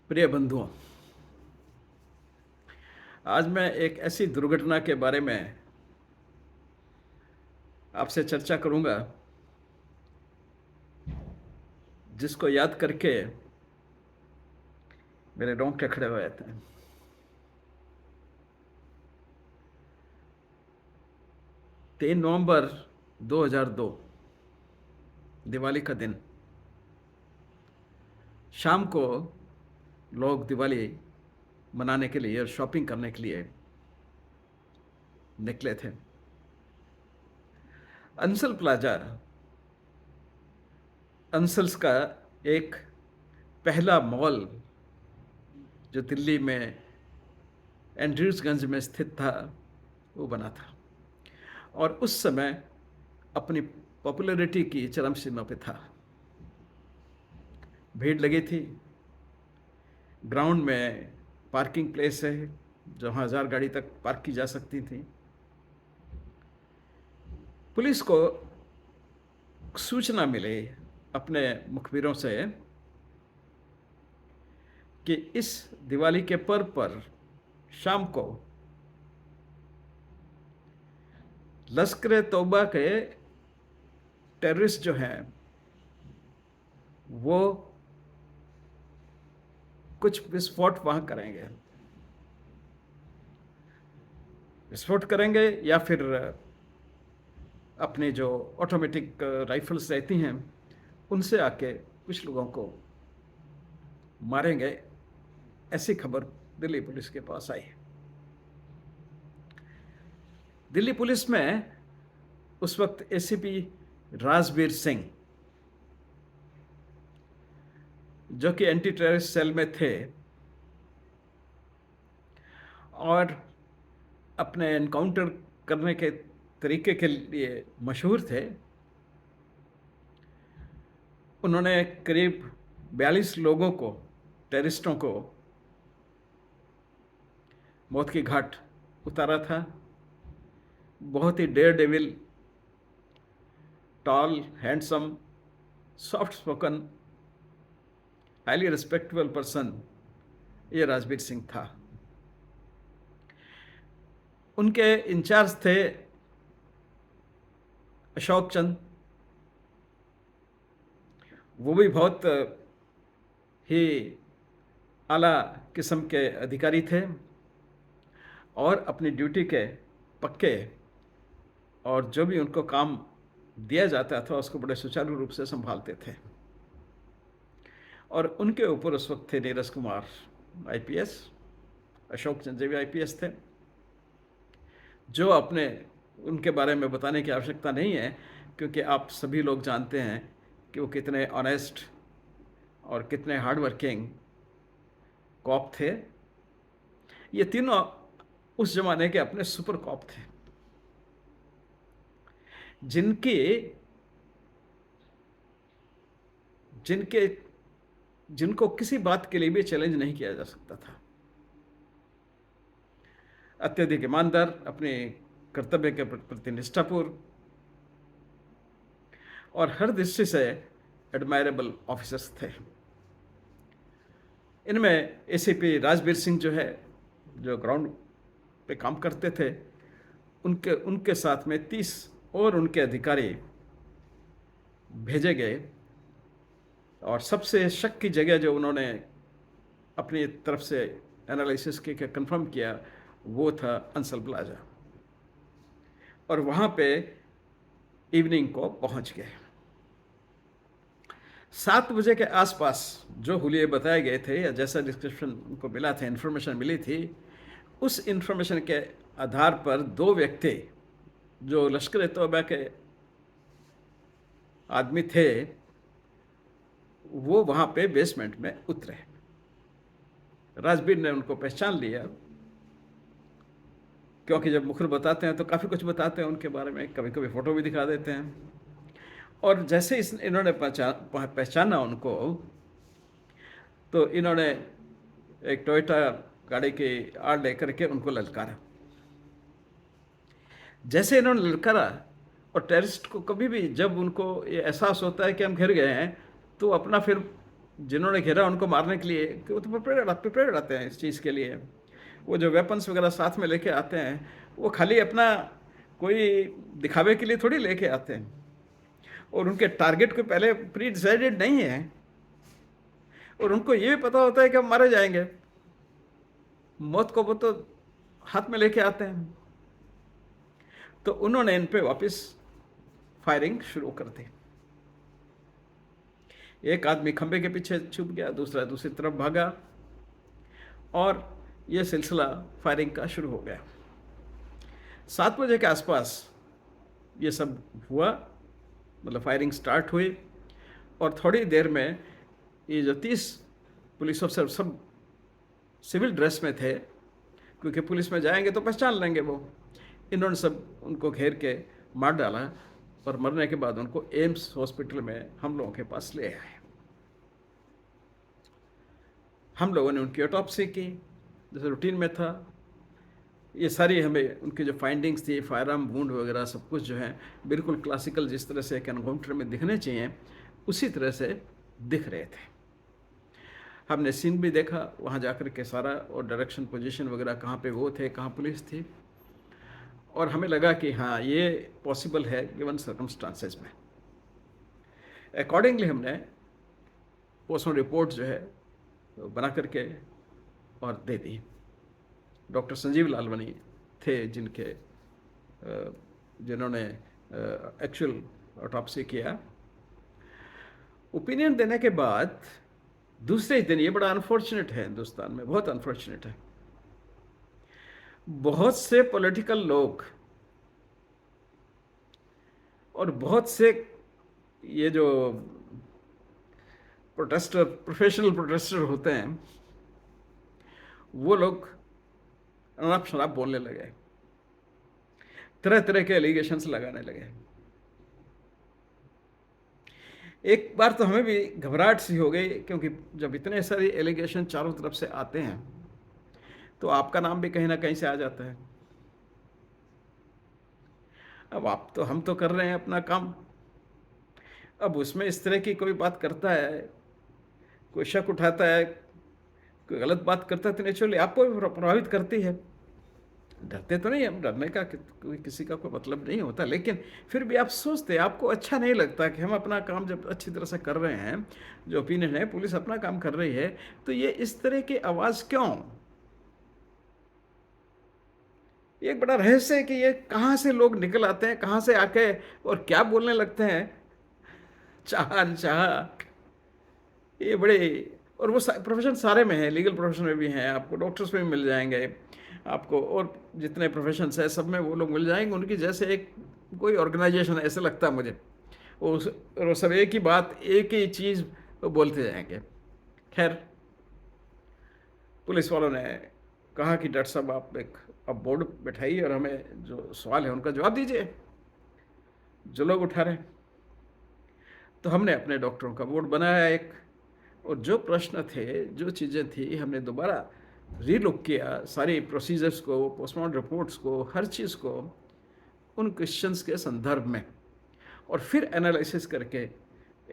प्रिय बंधुओं, आज मैं एक ऐसी दुर्घटना के बारे में आपसे चर्चा करूंगा जिसको याद करके मेरे रोंगटे खड़े हो जाते हैं। 3 नवंबर 2002 दिवाली का दिन शाम को लोग दिवाली मनाने के लिए और शॉपिंग करने के लिए निकले थे। अंसल प्लाजा अंसल्स का एक पहला मॉल जो दिल्ली में एंड्रयूजगंज में स्थित था वो बना था और उस समय अपनी पॉपुलैरिटी की चरम सीमा पे था। भीड़ लगी थी। ग्राउंड में पार्किंग प्लेस है जहाँ 1000 गाड़ी तक पार्क की जा सकती थी। पुलिस को सूचना मिली अपने मुखबिरों से कि इस दिवाली के पर्व पर शाम को लश्कर तौबा के टेररिस्ट जो हैं वो कुछ विस्फोट वहां करेंगे। विस्फोट करेंगे या फिर अपने जो ऑटोमेटिक राइफल्स रहती हैं उनसे आके कुछ लोगों को मारेंगे। ऐसी खबर दिल्ली पुलिस के पास आई। दिल्ली पुलिस में उस वक्त एसीपी राजबीर सिंह जो कि एंटी टेररिस्ट सेल में थे और अपने एनकाउंटर करने के तरीके के लिए मशहूर थे, उन्होंने करीब 42 लोगों को, टेररिस्टों को मौत की घाट उतारा था। बहुत ही daredevil, tall, handsome, soft spoken, highly respectable person ये राजबीर सिंह था। उनके इंचार्ज थे अशोक चंद। वो भी बहुत ही आला किस्म के अधिकारी थे और अपनी ड्यूटी के पक्के और जो भी उनको काम दिया जाता था उसको बड़े सुचारू रूप से संभालते थे। और उनके ऊपर उस वक्त थे नीरज कुमार आईपीएस, अशोक चंद भी आईपीएस थे, जो अपने उनके बारे में बताने की आवश्यकता नहीं है क्योंकि आप सभी लोग जानते हैं कि वो कितने ऑनेस्ट और कितने हार्ड वर्किंग कॉप थे। ये तीनों उस जमाने के अपने सुपर कॉप थे जिनके जिनके जिनको किसी बात के लिए भी चैलेंज नहीं किया जा सकता था। अत्यधिक ईमानदार, अपने कर्तव्य के प्रति निष्ठापूर्ण और हर दृष्टि से एडमायरेबल ऑफिसर्स थे। इनमें एसीपी राजबीर सिंह जो है, जो ग्राउंड पे काम करते थे, उनके साथ में 30 और उनके अधिकारी भेजे गए और सबसे शक की जगह जो उन्होंने अपनी तरफ से एनालिसिस के कंफर्म किया वो था अंसल प्लाजा और वहाँ पे इवनिंग को पहुँच गए। 7 बजे के आसपास जो हुलिये बताए गए थे या जैसा डिस्क्रिप्शन उनको मिला था, इन्फॉर्मेशन मिली थी, उस इन्फॉर्मेशन के आधार पर 2 व्यक्ति जो लश्कर तौबा के आदमी थे वो वहाँ पे बेसमेंट में उतरे। राजबीर ने उनको पहचान लिया क्योंकि जब मुखर बताते हैं तो काफ़ी कुछ बताते हैं उनके बारे में, कभी कभी फ़ोटो भी दिखा देते हैं। और जैसे इन्होंने पहचाना उनको तो इन्होंने एक टोयोटा गाड़ी की आड़ लेकर के उनको ललकारा। जैसे इन्होंने ललकारा, और टेररिस्ट को कभी भी जब उनको ये एहसास होता है कि हम घिर गए हैं तो अपना फिर जिन्होंने घेरा उनको मारने के लिए, कि वो तो प्रिपेयर्ड आते हैं इस चीज़ के लिए। वो जो वेपन्स वगैरह साथ में लेके आते हैं, वो खाली अपना कोई दिखावे के लिए थोड़ी लेके आते हैं, और उनके टारगेट को पहले प्री डिसाइडेड नहीं है, और उनको ये भी पता होता है कि हम मारे जाएंगे। मौत को वो तो हाथ में लेके आते हैं। तो उन्होंने इन पे वापस फायरिंग शुरू कर दी। एक आदमी खंबे के पीछे छुप गया, दूसरा दूसरी तरफ भागा, और यह सिलसिला फायरिंग का शुरू हो गया। 7 बजे के आसपास ये सब हुआ, मतलब फायरिंग स्टार्ट हुई, और थोड़ी देर में ये जो 30 पुलिस ऑफिसर सब सिविल ड्रेस में थे, क्योंकि पुलिस में जाएंगे तो पहचान लेंगे वो, इन्होंने सब उनको घेर के मार डाला, और मरने के बाद उनको एम्स हॉस्पिटल में हम लोगों के पास ले आए। हम लोगों ने उनकी ऑटोप्सी की, जैसे रूटीन में था। ये सारी हमें उनकी जो फाइंडिंग्स थी, फायर आर्म वुंड वगैरह सब कुछ जो है बिल्कुल क्लासिकल जिस तरह से एक एनकाउंटर में दिखने चाहिए, उसी तरह से दिख रहे थे। हमने सीन भी देखा वहाँ जाकर के सारा, और डायरेक्शन पोजीशन वगैरह कहाँ पे वो थे, कहाँ पुलिस थी, और हमें लगा कि हाँ ये पॉसिबल है गिवन सर्कमस्टांसेस में। अकॉर्डिंगली हमने पोस्टमार्टम रिपोर्ट जो है बना करके और दे दी। डॉक्टर संजीव लालवानी थे जिन्होंने एक्चुअल ऑटोप्सी किया। ओपिनियन देने के बाद दूसरे दिन, ये बड़ा अनफॉर्चुनेट है हिंदुस्तान में, बहुत अनफॉर्चुनेट है, बहुत से पॉलिटिकल लोग और बहुत से ये जो प्रोटेस्टर, प्रोफेशनल प्रोटेस्टर होते हैं, वो लोग अनाप शनाप बोलने लगे, तरह तरह के एलिगेशंस लगाने लगे। एक बार तो हमें भी घबराहट सी हो गई, क्योंकि जब इतने सारे एलिगेशन चारों तरफ से आते हैं तो आपका नाम भी कहीं ना कहीं से आ जाता है। अब हम तो कर रहे हैं अपना काम, अब उसमें इस तरह की कोई बात करता है, कोई शक उठाता है, कोई गलत बात करता है, तो नेचुरली आपको भी प्रभावित करती है। डरते तो नहीं, हम डरने का कोई किसी का कोई मतलब नहीं होता, लेकिन फिर भी आप सोचते, आपको अच्छा नहीं लगता कि हम अपना काम जब अच्छी तरह से कर रहे हैं, जो ओपिनियन है, पुलिस अपना काम कर रही है, तो ये इस तरह की आवाज़ क्यों? ये एक बड़ा रहस्य है कि ये कहाँ से लोग निकल आते हैं, कहाँ से आके और क्या बोलने लगते हैं, चाह अनचाह। ये बड़े, और वो प्रोफेशन सारे में है, लीगल प्रोफेशन में भी हैं, आपको डॉक्टर्स में भी मिल जाएंगे, आपको और जितने प्रोफेशंस हैं सब में वो लोग मिल जाएंगे। उनकी जैसे एक कोई ऑर्गेनाइजेशन है, ऐसे लगता है मुझे, वो सब एक ही बात, एक ही चीज़ बोलते जाएंगे। खैर, पुलिस वालों ने कहा कि डॉक्टर साहब आप एक अब बोर्ड बैठाइए और हमें जो सवाल है उनका जवाब दीजिए, जो लोग उठा रहे हैं। तो हमने अपने डॉक्टरों का बोर्ड बनाया एक, और जो प्रश्न थे, जो चीज़ें थी, हमने दोबारा रीलुक किया सारी प्रोसीजर्स को, पोस्टमार्टम रिपोर्ट्स को, हर चीज़ को उन क्वेश्चंस के संदर्भ में, और फिर एनालिसिस करके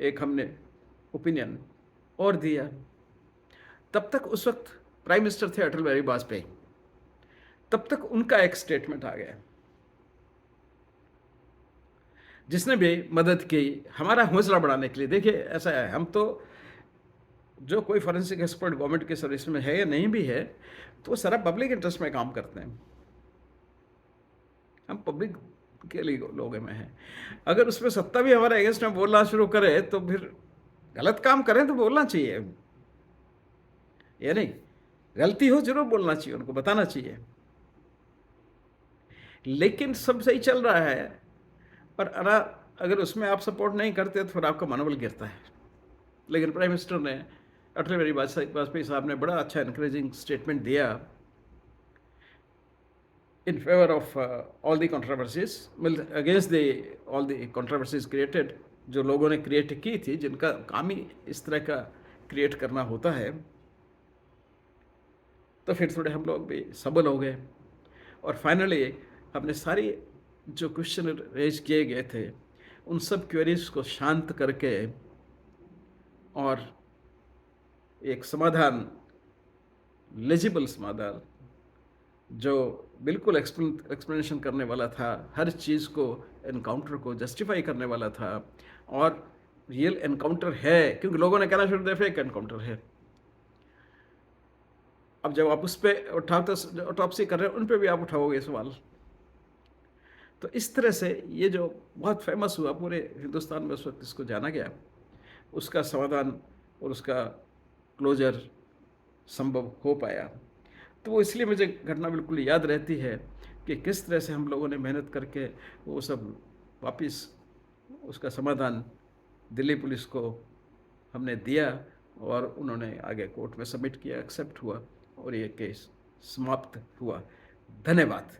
एक हमने ओपिनियन और दिया। तब तक उस वक्त प्राइम मिनिस्टर थे अटल बिहारी वाजपेयी, तब तक उनका एक स्टेटमेंट आ गया जिसने भी मदद की हमारा हौसला बढ़ाने के लिए। देखिए ऐसा है, हम तो जो कोई फॉरेंसिक एक्सपर्ट गवर्नमेंट के सर्विस में है या नहीं भी है, तो वो सारा पब्लिक इंटरेस्ट में काम करते हैं, हम पब्लिक के लिए लोग में हैं। अगर उसमें सत्ता भी हमारे अगेंस्ट में बोलना शुरू करे तो फिर गलत काम करें तो बोलना चाहिए, ये नहीं, गलती हो जरूर बोलना चाहिए, उनको बताना चाहिए। लेकिन सब सही चल रहा है, पर अगर उसमें आप सपोर्ट नहीं करते तो फिर आपका मनोबल गिरता है। लेकिन प्राइम मिनिस्टर ने, अटल बिहारी वाजपेयी साहब ने बड़ा अच्छा इनकरेजिंग स्टेटमेंट दिया in favour of all the controversies, against all the controversies created, जो लोगों ने क्रिएट की थी, जिनका काम ही इस तरह का क्रिएट करना होता है। तो फिर थोड़े हम लोग भी सबल हो गए, और फाइनली हमने सारी जो क्वेश्चन रेज किए गए थे उन सब क्वेरीज को शांत करके और एक समाधान, लेजिबल समाधान, जो बिल्कुल एक्सप्लेनेशन करने वाला था, हर चीज़ को, एनकाउंटर को जस्टिफाई करने वाला था, और रियल एनकाउंटर है, क्योंकि लोगों ने कहना शुरू कर दिया फेक एनकाउंटर है। अब जब आप उस पर ऑटोप्सी कर रहे हैं, उन पे भी आप उठाओगे सवाल। तो इस तरह से ये जो बहुत फेमस हुआ पूरे हिंदुस्तान में उस वक्त, इसको जाना गया, उसका समाधान और उसका क्लोजर संभव हो पाया। तो वो इसलिए मुझे घटना बिल्कुल याद रहती है कि किस तरह से हम लोगों ने मेहनत करके वो सब वापस, उसका समाधान दिल्ली पुलिस को हमने दिया, और उन्होंने आगे कोर्ट में सबमिट किया, एक्सेप्ट हुआ, और ये केस समाप्त हुआ। धन्यवाद।